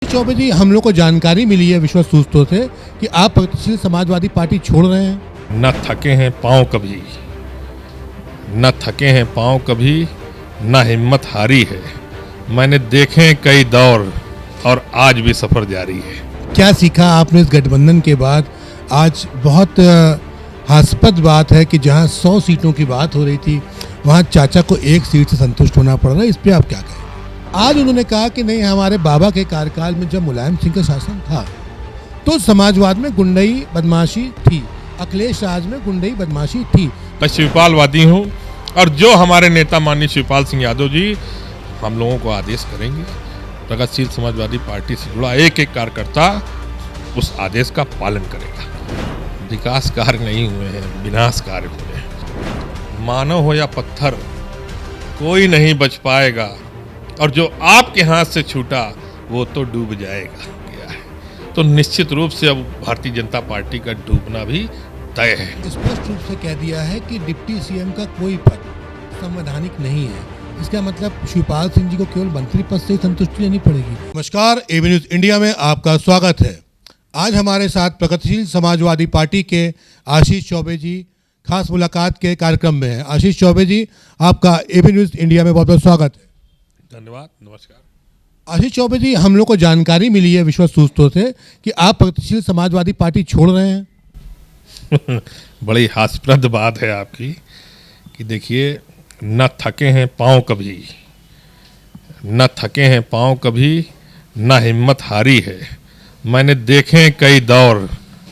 चौबे जी, हम लोग को जानकारी मिली है विश्वस्त सूत्रों से कि आप प्रगतिशील समाजवादी पार्टी छोड़ रहे हैं। न थके हैं पाँव कभी, न थके हैं पाँव कभी, न हिम्मत हारी है। मैंने देखे हैं कई दौर और आज भी सफ़र जारी है। क्या सीखा आपने इस गठबंधन के बाद? आज बहुत हास्यास्पद बात है कि जहां 100 सीटों की बात हो रही थी वहां चाचा को एक सीट से संतुष्ट होना पड़ रहा है। इस पे आप क्या कहें? आज उन्होंने कहा कि नहीं, हमारे बाबा के कार्यकाल में जब मुलायम सिंह का शासन था तो समाजवाद में गुंडई बदमाशी थी, अखिलेश राज में गुंडई बदमाशी थी। मैं शिवपालवादी हूँ और जो हमारे नेता माननीय शिवपाल सिंह यादव जी हम लोगों को आदेश करेंगे, प्रगतिशील समाजवादी पार्टी से जुड़ा एक एक कार्यकर्ता उस आदेश का पालन करेगा। विकास कार्य नहीं हुए हैं, विनाश कार्य हुए हैं। मानव हो या पत्थर, कोई नहीं बच पाएगा और जो आपके हाथ से छूटा वो तो डूब जाएगा। क्या है तो निश्चित रूप से अब भारतीय जनता पार्टी का डूबना भी तय है। स्पष्ट रूप से कह दिया है कि डिप्टी सीएम का कोई पद संवैधानिक नहीं है। इसका मतलब शिवपाल सिंह जी को केवल मंत्री पद से संतुष्टि लेनी पड़ेगी। नमस्कार, एबी न्यूज इंडिया में आपका स्वागत है। आज हमारे साथ प्रगतिशील समाजवादी पार्टी के आशीष चौबे जी खास मुलाकात के कार्यक्रम में हैं। आशीष चौबे जी, आपका एबी न्यूज इंडिया में बहुत बहुत स्वागत है। धन्यवाद, नमस्कार। आशीष चौबे जी, हम लोग को जानकारी मिली है विश्वस्त सूत्रों से कि आप प्रगतिशील समाजवादी पार्टी छोड़ रहे हैं। बड़ी हास्यास्पद बात है आपकी कि देखिए, न थके हैं पाँव कभी, न थके हैं पाँव कभी, न हिम्मत हारी है। मैंने देखे हैं कई दौर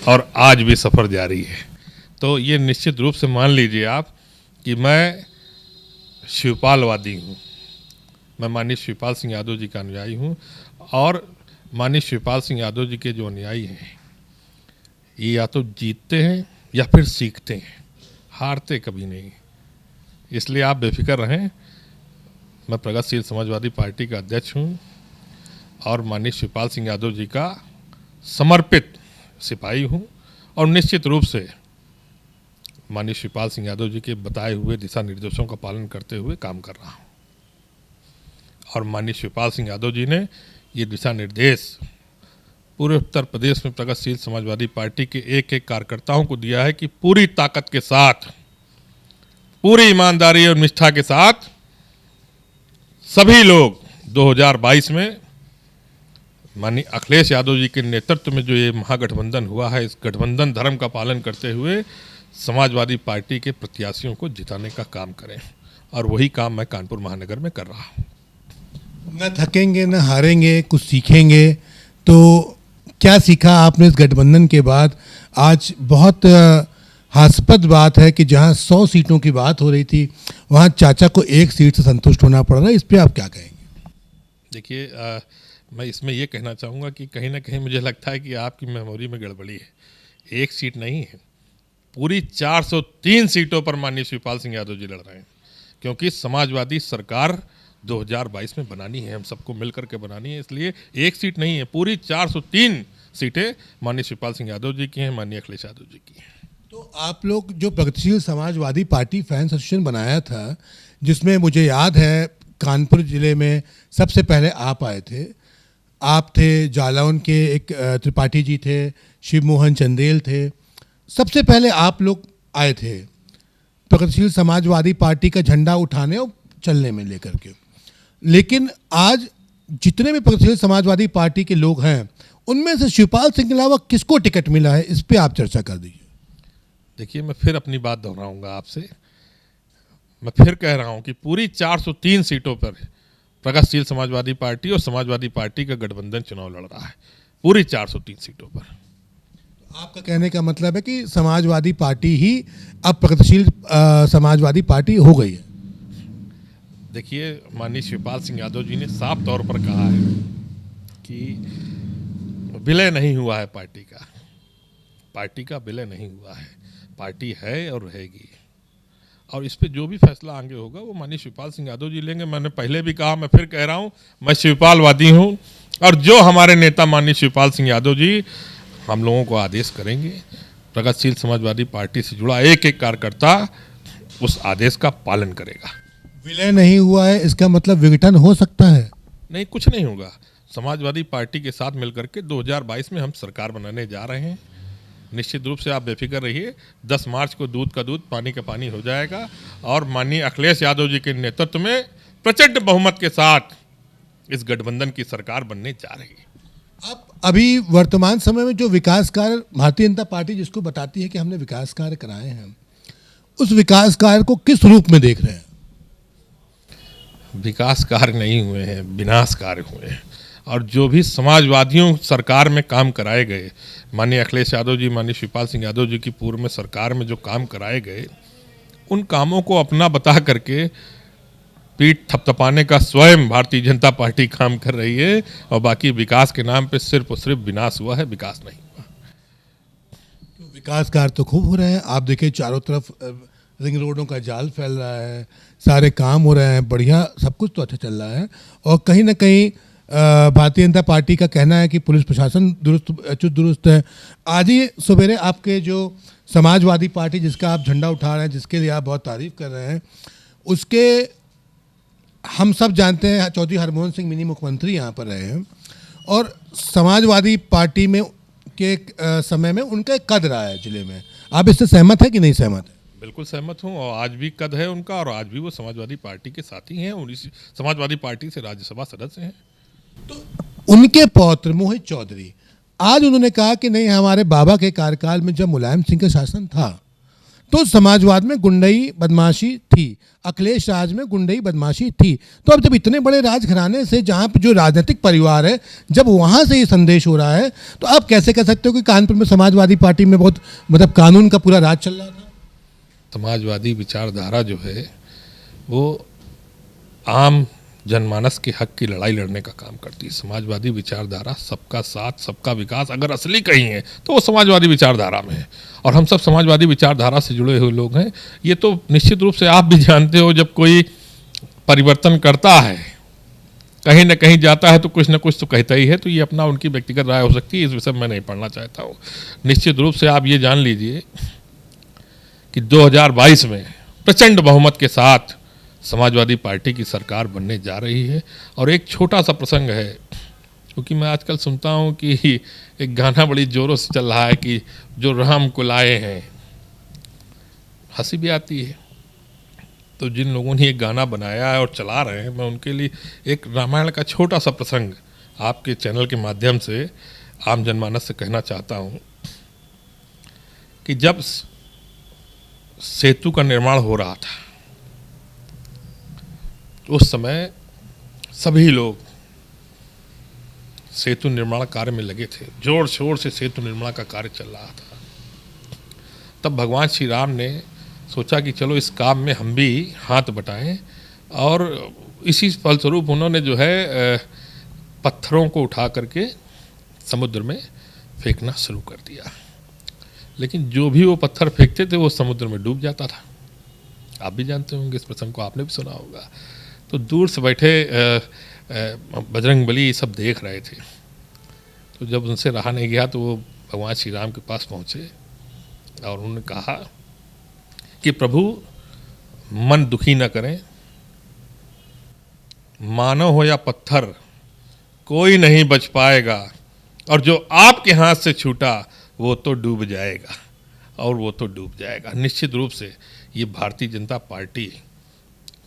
और आज भी सफ़र जारी है। तो ये निश्चित रूप से मान लीजिए आप कि मैं शिवपालवादी हूँ। मैं माननीय शिवपाल सिंह यादव जी का अनुयायी हूँ और माननीय शिवपाल सिंह यादव जी के जो अनुयायी हैं ये या तो जीतते हैं या फिर सीखते हैं, हारते कभी नहीं। इसलिए आप बेफिक्र रहें। मैं प्रगतिशील समाजवादी पार्टी का अध्यक्ष हूँ और माननीय शिवपाल सिंह यादव जी का समर्पित सिपाही हूँ और निश्चित रूप से माननीय शिवपाल सिंह यादव जी के बताए हुए दिशा निर्देशों का पालन करते हुए काम कर रहा हूँ। और माननीय शिवपाल सिंह यादव जी ने ये दिशा निर्देश पूरे उत्तर प्रदेश में प्रगतिशील समाजवादी पार्टी के एक एक कार्यकर्ताओं को दिया है कि पूरी ताकत के साथ, पूरी ईमानदारी और निष्ठा के साथ सभी लोग 2022 में माननीय अखिलेश यादव जी के नेतृत्व में जो ये महागठबंधन हुआ है, इस गठबंधन धर्म का पालन करते हुए समाजवादी पार्टी के प्रत्याशियों को जिताने का काम करें। और वही काम मैं कानपुर महानगर में कर रहा हूँ। न थकेंगे न हारेंगे, कुछ सीखेंगे। तो क्या सीखा आपने इस गठबंधन के बाद? आज बहुत हास्यास्पद बात है कि जहां 100 सीटों की बात हो रही थी वहां चाचा को एक सीट से संतुष्ट होना पड़ रहा है। इस पे आप क्या कहेंगे? देखिए, मैं इसमें ये कहना चाहूँगा कि कहीं ना कहीं मुझे लगता है कि आपकी मेमोरी में गड़बड़ी है। एक सीट नहीं है, पूरी 403 सीटों पर माननीय शिवपाल सिंह यादव जी लड़ रहे हैं, क्योंकि समाजवादी सरकार 2022 में बनानी है, हम सबको मिलकर के बनानी है। इसलिए एक सीट नहीं है, पूरी 403 सीटें माननीय शिवपाल सिंह यादव जी की हैं, माननीय अखिलेश यादव जी की हैं। तो आप लोग जो प्रगतिशील समाजवादी पार्टी फैंस एसोसिएशन बनाया था, जिसमें मुझे याद है कानपुर जिले में सबसे पहले आप आए थे। आप थे, जालौन के एक त्रिपाठी जी थे, शिव मोहन चंदेल थे। सबसे पहले आप लोग आए थे प्रगतिशील समाजवादी पार्टी का झंडा उठाने और चलने में लेकर के। लेकिन आज जितने भी प्रगतिशील समाजवादी पार्टी के लोग हैं उनमें से शिवपाल सिंह के अलावा किसको टिकट मिला है, इस पे आप चर्चा कर दीजिए। देखिए, मैं फिर अपनी बात दोहराऊंगा आपसे। मैं फिर कह रहा हूं कि पूरी 403 सीटों पर प्रगतिशील समाजवादी पार्टी और समाजवादी पार्टी का गठबंधन चुनाव लड़ रहा है, पूरी 403 सीटों पर। आपका कहने का मतलब है कि समाजवादी पार्टी ही अब प्रगतिशील समाजवादी पार्टी हो गई है। देखिए, माननीय शिवपाल सिंह यादव जी ने साफ तौर पर कहा है कि विलय नहीं हुआ है पार्टी का। पार्टी का विलय नहीं हुआ है, पार्टी है और रहेगी। और इस पे जो भी फैसला आगे होगा वो माननीय शिवपाल सिंह यादव जी लेंगे। मैंने पहले भी कहा, मैं फिर कह रहा हूँ, मैं शिवपालवादी हूँ और जो हमारे नेता माननीय शिवपाल सिंह यादव जी हम लोगों को आदेश करेंगे, प्रगतिशील समाजवादी पार्टी से जुड़ा एक एक कार्यकर्ता उस आदेश का पालन करेगा। विलय नहीं हुआ है, इसका मतलब विघटन हो सकता है? नहीं, कुछ नहीं होगा। समाजवादी पार्टी के साथ मिलकर के 2022 में हम सरकार बनाने जा रहे हैं। निश्चित रूप से आप बेफिक्र रहिए, 10 मार्च को दूध का दूध पानी का पानी हो जाएगा और माननीय अखिलेश यादव जी के नेतृत्व में प्रचंड बहुमत के साथ इस गठबंधन की सरकार बनने जा रही है। आप अभी वर्तमान समय में जो विकास कार्य भारतीय जनता पार्टी जिसको बताती है कि हमने विकास कार्य कराए हैं, उस विकास कार्य को किस रूप में देख रहे हैं? विकास कार्य नहीं हुए हैं, विनाश कार्य हुए हैं। और जो भी समाजवादियों सरकार में काम कराए गए, माननीय अखिलेश यादव जी, माननीय शिवपाल सिंह यादव जी की पूर्व में सरकार में जो काम कराए गए, उन कामों को अपना बता करके पीठ थपथपाने का स्वयं भारतीय जनता पार्टी काम कर रही है और बाकी विकास के नाम पे सिर्फ और सिर्फ विनाश हुआ है, विकास नहीं हुआ। तो विकास कार्य तो खूब हो रहे हैं। आप देखिए चारों तरफ रिंग रोडों का जाल फैल रहा है, सारे काम हो रहे हैं, बढ़िया सब कुछ तो अच्छा चल रहा है। और कहीं ना कहीं भारतीय जनता पार्टी का कहना है कि पुलिस प्रशासन चुस्त दुरुस्त है। आज ही सवेरे आपके जो समाजवादी पार्टी जिसका आप झंडा उठा रहे हैं, जिसके लिए आप बहुत तारीफ कर रहे हैं, उसके हम सब जानते हैं चौधरी हरमोहन सिंह मिनी मुख्यमंत्री यहाँ पर रहे हैं और समाजवादी पार्टी में के समय में उनका एक कद रहा है जिले में। आप इससे सहमत है कि नहीं सहमत है? बिल्कुल सहमत हूँ और आज भी कद है उनका और आज भी वो समाजवादी पार्टी के साथी हैं और इस समाजवादी पार्टी से राज्यसभा सदस्य हैं। तो उनके पौत्र मोहित चौधरी आज उन्होंने कहा कि नहीं, हमारे बाबा के कार्यकाल में जब मुलायम सिंह का शासन था तो समाजवाद में गुंडई बदमाशी थी, अखिलेश राज में गुंडई बदमाशी थी। तो अब जब इतने बड़े राजघराने से, जहाँ पे जो राजनीतिक परिवार है, जब वहाँ से ये संदेश हो रहा है, तो आप कैसे कह सकते हो कि कानपुर में समाजवादी पार्टी में बहुत मतलब कानून का पूरा राज चल रहा था? समाजवादी विचारधारा जो है वो आम जनमानस के हक की लड़ाई लड़ने का काम करती है। समाजवादी विचारधारा सबका साथ, सबका विकास अगर असली कहीं है तो वो समाजवादी विचारधारा में है और हम सब समाजवादी विचारधारा से जुड़े हुए लोग हैं। ये तो निश्चित रूप से आप भी जानते हो, जब कोई परिवर्तन करता है, कहीं ना कहीं जाता है तो कुछ ना कुछ तो कहता ही है। तो ये अपना उनकी व्यक्तिगत राय हो सकती है, इस विषय में मैं नहीं पढ़ना चाहता हूँ। निश्चित रूप से आप ये जान लीजिए कि 2022 में प्रचंड बहुमत के साथ समाजवादी पार्टी की सरकार बनने जा रही है। और एक छोटा सा प्रसंग है, क्योंकि मैं आजकल सुनता हूँ कि एक गाना बड़ी जोरों से चल रहा है कि जो राम को लाए हैं, हंसी भी आती है। तो जिन लोगों ने ये गाना बनाया है और चला रहे हैं, मैं उनके लिए एक रामायण का छोटा सा प्रसंग आपके चैनल के माध्यम से आम जनमानस से कहना चाहता हूँ कि जब सेतु का निर्माण हो रहा था, उस समय सभी लोग सेतु निर्माण कार्य में लगे थे, जोर शोर से सेतु निर्माण का कार्य चल रहा था। तब भगवान श्री राम ने सोचा कि चलो इस काम में हम भी हाथ बटाएं और इसी फलस्वरूप उन्होंने जो है पत्थरों को उठा करके समुद्र में फेंकना शुरू कर दिया। लेकिन जो भी वो पत्थर फेंकते थे वो समुद्र में डूब जाता था। आप भी जानते होंगे, इस प्रसंग को आपने भी सुना होगा। तो दूर से बैठे बजरंगबली सब देख रहे थे। तो जब उनसे रहा नहीं गया तो वो भगवान श्री राम के पास पहुँचे और उन्होंने कहा कि प्रभु मन दुखी न करें, मानव हो या पत्थर कोई नहीं बच पाएगा और जो आपके हाथ से छूटा वो तो डूब जाएगा और वो तो डूब जाएगा। निश्चित रूप से ये भारतीय जनता पार्टी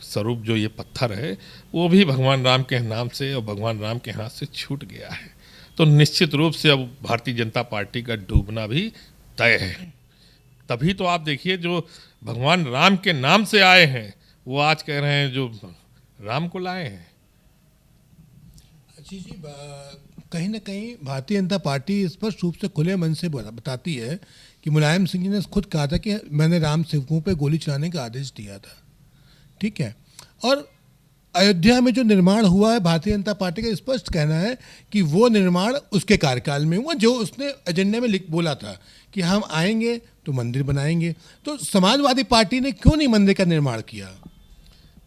स्वरूप जो ये पत्थर है वो भी भगवान राम के नाम से और भगवान राम के हाथ से छूट गया है। तो निश्चित रूप से अब भारतीय जनता पार्टी का डूबना भी तय है। तभी तो आप देखिए जो भगवान राम के नाम से आए हैं वो आज कह रहे हैं जो राम को लाए हैं। जी जी, कहीं ना कहीं भारतीय जनता पार्टी स्पष्ट रूप से खुले मन से बताती है कि मुलायम सिंह जी ने खुद कहा था कि मैंने राम सेवकों पे गोली चलाने का आदेश दिया था, ठीक है। और अयोध्या में जो निर्माण हुआ है, भारतीय जनता पार्टी का स्पष्ट कहना है कि वो निर्माण उसके कार्यकाल में हुआ, जो उसने एजेंडे में बोला था कि हम आएंगे तो मंदिर बनाएंगे। तो समाजवादी पार्टी ने क्यों नहीं मंदिर का निर्माण किया?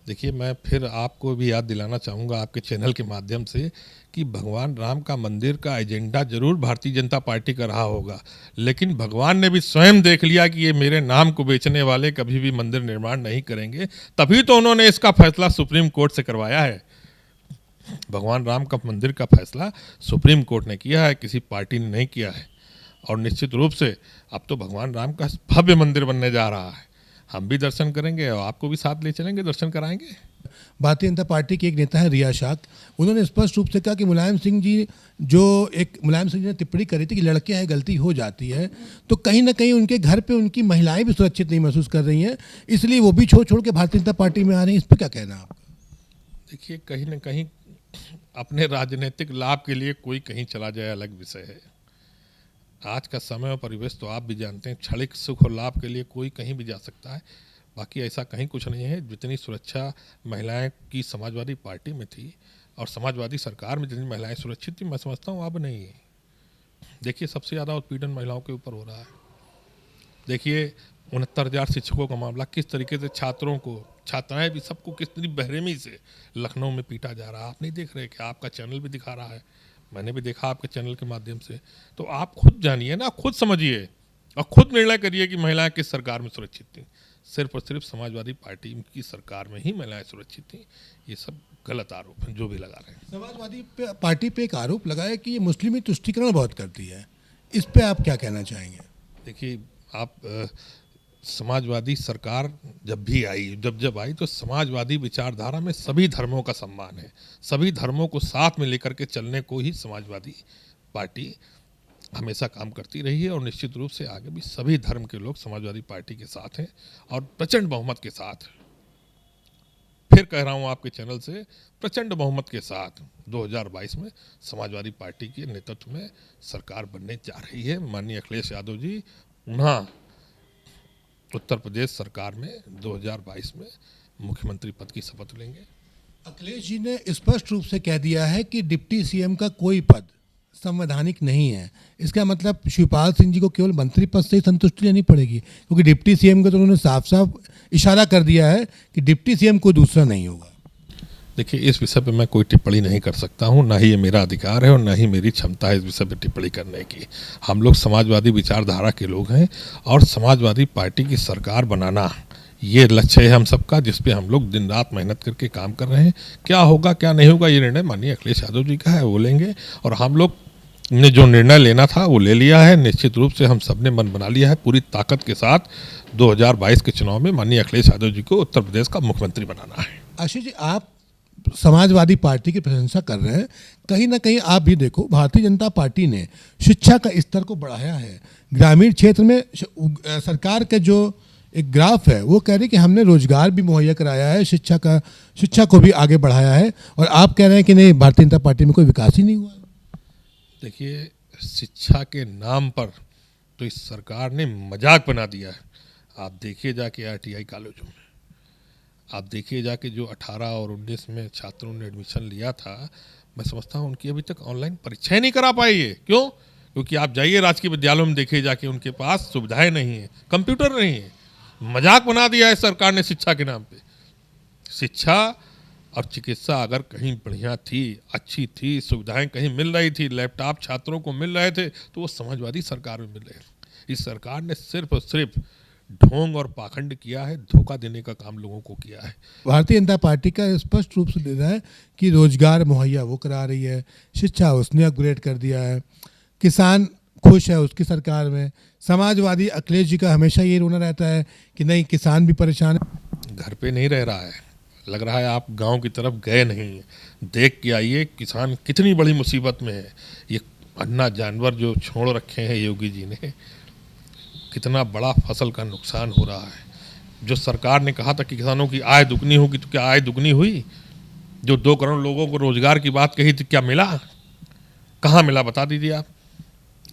देखिए, मैं फिर आपको भी याद दिलाना चाहूँगा आपके चैनल के माध्यम से कि भगवान राम का मंदिर का एजेंडा जरूर भारतीय जनता पार्टी का रहा होगा, लेकिन भगवान ने भी स्वयं देख लिया कि ये मेरे नाम को बेचने वाले कभी भी मंदिर निर्माण नहीं करेंगे। तभी तो उन्होंने इसका फैसला सुप्रीम कोर्ट से करवाया है। भगवान राम का मंदिर का फैसला सुप्रीम कोर्ट ने किया है, किसी पार्टी ने नहीं किया है। और निश्चित रूप से अब तो भगवान राम का भव्य मंदिर बनने जा रहा है। हम भी दर्शन करेंगे और आपको भी साथ ले चलेंगे, दर्शन कराएंगे। भारतीय जनता पार्टी के एक नेता है रिया शाक, उन्होंने स्पष्ट रूप से कहा कि मुलायम सिंह जी ने टिप्पणी करी थी कि लड़के हैं, गलती हो जाती है, तो कहीं ना कहीं उनके घर पे उनकी महिलाएं भी सुरक्षित नहीं महसूस कर रही हैं, इसलिए वो भी छोड़ के भारतीय जनता पार्टी में आ रही हैं। इस पर क्या कहना है आपका? देखिए, कहीं ना कहीं अपने राजनीतिक लाभ के लिए कोई कहीं चला जाए अलग विषय है। आज का समय और परिवेश तो आप भी जानते हैं, क्षणिक सुख और लाभ के लिए कोई कहीं भी जा सकता है। बाकी ऐसा कहीं कुछ नहीं है। जितनी सुरक्षा महिलाएं की समाजवादी पार्टी में थी और समाजवादी सरकार में जितनी महिलाएं सुरक्षित थी, मैं समझता हूँ अब नहीं है। देखिए, सबसे ज़्यादा उत्पीड़न महिलाओं के ऊपर हो रहा है। देखिए, 69,000 शिक्षकों का मामला, किस तरीके से छात्रों को, छात्राएं भी, सबको कितनी बेरहमी से लखनऊ में पीटा जा रहा है। आप नहीं देख रहे कि आपका चैनल भी दिखा रहा है, मैंने भी देखा आपके चैनल के माध्यम से। तो आप खुद जानिए ना, खुद समझिए और खुद निर्णय करिए कि महिलाएं किस सरकार में सुरक्षित थी। सिर्फ और सिर्फ समाजवादी पार्टी की सरकार में ही महिलाएं सुरक्षित थी। ये सब गलत आरोप हैं जो भी लगा रहे हैं। समाजवादी पार्टी पे एक आरोप लगा है कि ये मुस्लिमी तुष्टीकरण बहुत करती है, इस पे आप क्या कहना चाहेंगे? देखिए, आप समाजवादी सरकार जब आई तो समाजवादी विचारधारा में सभी धर्मों का सम्मान है। सभी धर्मों को साथ में लेकर के चलने को ही समाजवादी पार्टी हमेशा काम करती रही है और निश्चित रूप से आगे भी सभी धर्म के लोग समाजवादी पार्टी के साथ हैं और प्रचंड बहुमत के साथ। फिर कह रहा हूं आपके चैनल से, प्रचंड बहुमत के साथ 2022 में समाजवादी पार्टी के नेतृत्व में सरकार बनने जा रही है। माननीय अखिलेश यादव जी पुनः उत्तर प्रदेश सरकार में 2022 में मुख्यमंत्री पद की शपथ लेंगे। अखिलेश जी ने स्पष्ट रूप से कह दिया है कि डिप्टी सीएम का कोई पद संवैधानिक नहीं है। इसका मतलब शिवपाल सिंह जी को केवल मंत्री पद से ही संतुष्टि लेनी पड़ेगी, क्योंकि डिप्टी सीएम का तो उन्होंने साफ साफ इशारा कर दिया है कि डिप्टी सीएम कोई दूसरा नहीं होगा। देखिए, इस विषय पे मैं कोई टिप्पणी नहीं कर सकता हूँ, ना ही ये मेरा अधिकार है और ना ही मेरी क्षमता है इस विषय पे टिप्पणी करने की। हम लोग समाजवादी विचारधारा के लोग हैं और समाजवादी पार्टी की सरकार बनाना ये लक्ष्य है हम सबका, जिसपे हम लोग दिन रात मेहनत करके काम कर रहे हैं। क्या होगा क्या नहीं होगा ये निर्णय माननीय अखिलेश यादव जी का है, वो लेंगे। और हम लोग ने जो निर्णय लेना था वो ले लिया है। निश्चित रूप से हम सब ने मन बना लिया है पूरी ताकत के साथ 2022 के चुनाव में माननीय अखिलेश यादव जी को उत्तर प्रदेश का मुख्यमंत्री बनाना है। आशीष जी, आप समाजवादी पार्टी की प्रशंसा कर रहे हैं, कहीं ना कहीं आप भी देखो, भारतीय जनता पार्टी ने शिक्षा का स्तर को बढ़ाया है। ग्रामीण क्षेत्र में सरकार का जो एक ग्राफ है वो कह रही है कि हमने रोजगार भी मुहैया कराया है, शिक्षा को भी आगे बढ़ाया है, और आप कह रहे हैं कि नहीं, भारतीय जनता पार्टी में कोई विकास ही नहीं हुआ। देखिए, शिक्षा के नाम पर तो इस सरकार ने मजाक बना दिया है। आप देखिए जाके आईटीआई कॉलेजों में, आप देखिए जाके जो 18 और 19 में छात्रों ने एडमिशन लिया था, मैं समझता हूँ उनकी अभी तक ऑनलाइन परीक्षाएं नहीं करा पाई है। क्यों? क्योंकि आप जाइए राजकीय विद्यालयों में देखिए जाके, उनके पास सुविधाएं नहीं है, कंप्यूटर नहीं है। मजाक बना दिया है सरकार ने शिक्षा के नाम पे। शिक्षा और चिकित्सा अगर कहीं बढ़िया थी, अच्छी थी, सुविधाएं कहीं मिल रही थी, लैपटॉप छात्रों को मिल रहे थे, तो वो समाजवादी सरकार में मिल रहे। इस सरकार ने सिर्फ और सिर्फ ढोंग और पाखंड किया है, धोखा देने का काम लोगों को किया है। भारतीय जनता पार्टी का स्पष्ट रूप से देना है कि रोजगार मुहैया वो करा रही है, शिक्षा उसने अपग्रेड कर दिया है, किसान खुश है उसकी सरकार में। समाजवादी अखिलेश जी का हमेशा ये रोना रहता है कि नहीं, किसान भी परेशान है। घर पे नहीं रह रहा है, लग रहा है आप गांव की तरफ गए नहीं हैं। देख के आइए किसान कितनी बड़ी मुसीबत में है। ये अन्ना जानवर जो छोड़ रखे हैं योगी जी ने, कितना बड़ा फसल का नुकसान हो रहा है। जो सरकार ने कहा था कि किसानों की आय दुगनी होगी, तो क्या आय दुगनी हुई? जो 2 करोड़ लोगों को रोजगार की बात कही थी, क्या मिला? कहाँ मिला बता दीजिए आप।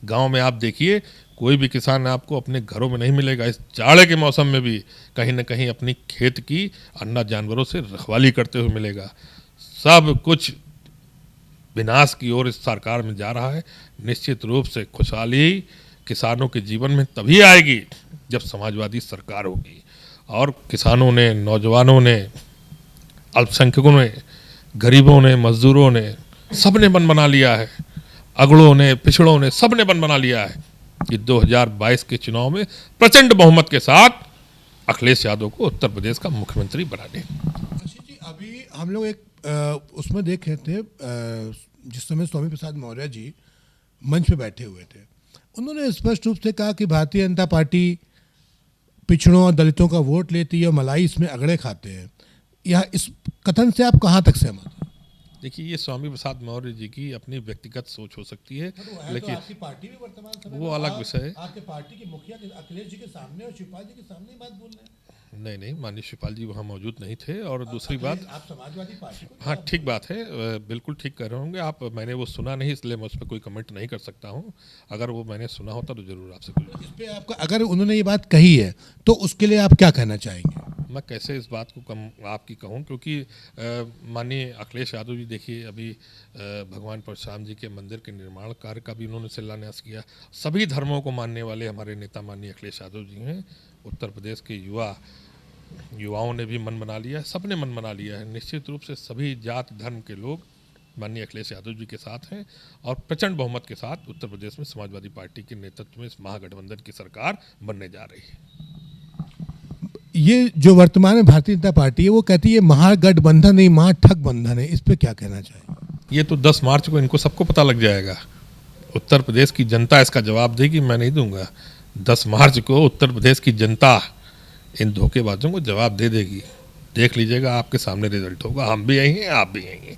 गांव में आप देखिए, कोई भी किसान आपको अपने घरों में नहीं मिलेगा। इस जाड़े के मौसम में भी कहीं ना कहीं अपनी खेत की अन्ना जानवरों से रखवाली करते हुए मिलेगा। सब कुछ विनाश की ओर इस सरकार में जा रहा है। निश्चित रूप से खुशहाली किसानों के जीवन में तभी आएगी जब समाजवादी सरकार होगी। और किसानों ने, नौजवानों ने, अल्पसंख्यकों ने, गरीबों ने, मजदूरों ने, सब ने मन बना लिया है। अगड़ों ने, पिछड़ों ने, सब ने मन बना लिया है कि 2022 के चुनाव में प्रचंड बहुमत के साथ अखिलेश यादव को उत्तर प्रदेश का मुख्यमंत्री बना दें। जी, अभी हम लोग एक उसमें देखे थे जिस समय स्वामी प्रसाद मौर्य जी मंच पे बैठे हुए थे, उन्होंने स्पष्ट रूप से कहा कि भारतीय जनता पार्टी पिछड़ों और दलितों का वोट लेती है और मलाई इसमें अगड़े खाते हैं। यह इस कथन से आप कहाँ तक सहमत हैं? देखिए, ये स्वामी प्रसाद मौर्य जी की अपनी व्यक्तिगत सोच हो सकती है, लेकिन आपकी पार्टी भी वर्तमान समय वो में अलग विषय है। आपके पार्टी के मुखिया अखिलेश जी के सामने और शिवपाल जी के सामने ही बात बोल रहे हैं। नहीं, माननीय शिवपाल जी वहाँ मौजूद नहीं थे। और दूसरी बात, आप समाजवादी पार्टी को हाँ ठीक बात है, बिल्कुल ठीक कह रहे होंगे आप। मैंने वो सुना नहीं, इसलिए मैं उस पर कोई कमेंट नहीं कर सकता हूँ। अगर वो मैंने सुना होता तो ज़रूर आपसे कुछ इस पे आपका, अगर उन्होंने ये बात कही है तो उसके लिए आप क्या कहना चाहेंगे? मैं कैसे इस बात को कम आपकी कहूँ, क्योंकि माननीय अखिलेश यादव जी, देखिए अभी भगवान परशुराम जी के मंदिर के निर्माण कार्य का भी उन्होंने शिलान्यास किया। सभी धर्मों को मानने वाले हमारे नेता माननीय अखिलेश यादव जी हैं। उत्तर प्रदेश के युवाओं ने भी मन बना लिया है, सबने मन बना लिया है। निश्चित रूप से सभी जात धर्म के लोग माननीय अखिलेश यादव जी के साथ हैं और प्रचंड बहुमत के साथ उत्तर प्रदेश में समाजवादी पार्टी के नेतृत्व में इस महागठबंधन की सरकार बनने जा रही है। ये जो वर्तमान में भारतीय जनता पार्टी है वो कहती है महागठबंधन नहीं महाठगबंधन है, इस पे क्या कहना चाहिए? ये तो 10 मार्च को इनको सबको पता लग जाएगा। उत्तर प्रदेश की जनता इसका जवाब देगी, मैं नहीं दूंगा। 10 मार्च को उत्तर प्रदेश की जनता इन धोखेबाजों को जवाब दे देगी। देख लीजिएगा, आपके सामने रिजल्ट होगा। हम भी यही हैं, आप भी यही हैं।